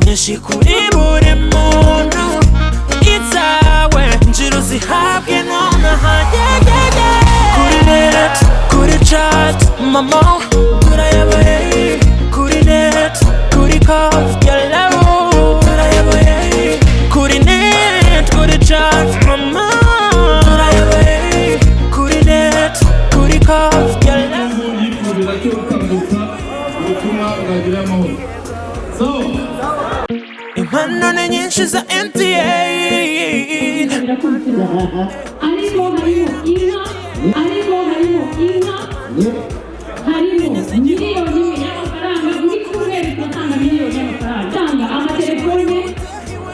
nyinshi kuri buri muntu itsawe njiro zihabwe nonaha kuri net kuri chat mama turayabaye kuri net kuri call yellow turayabaye kuri net kuri chat mama turayabaye kuri net kuri call yellow impano ni nyinshi za MTN harimo inka harimo miliyoni y'amafaranga buri kwezi turatanga miliyoni y'amafaranga tanga amatelefone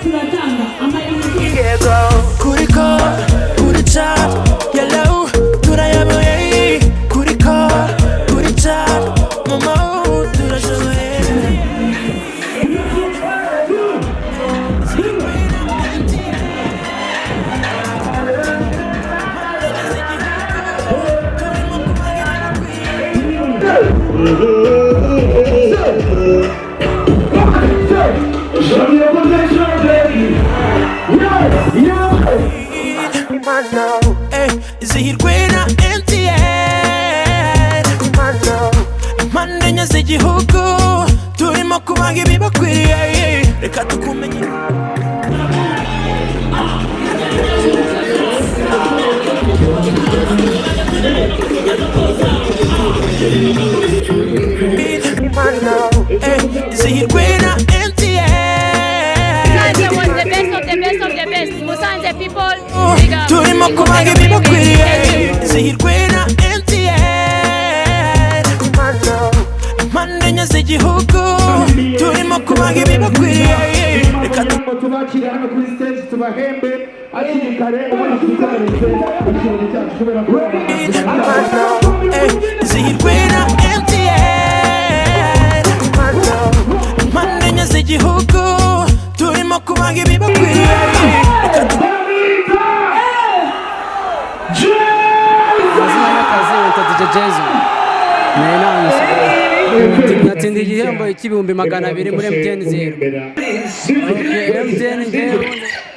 turatanga amayinite kuri call kuri chat yellow turayabaye kuri call kuri chat mama turashoboye zihirwe na MTN impande enye z'igihugu turimo kubaga ibibakwiye reka tukumenye zihirwe na Musanze people, turimo kubaga ibibakwiye zihirwe na MTN impande enye z'igihugu turimo kubaga ibibakwiye reka tubakire hano kuri stage tubahembe hakiri kare ubona twitegereje ikirori cyacu kubera ko zihirwe na MTN impande enye z'igihugu turimo kubaga ibibakwiye natsinda igihembo cy'ibihumbi 200 muri MTN 0. MTN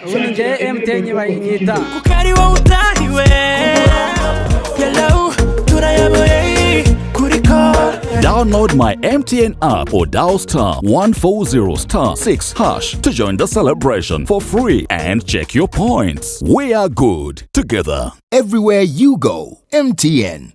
ubundi nge MTN bayinyita kuko ari wowe utahiwe yellow turayabaye kuri call. Download my MTN app or dial *140*6# to join the celebration for free and check your points. We are good together. Everywhere you go, MTN.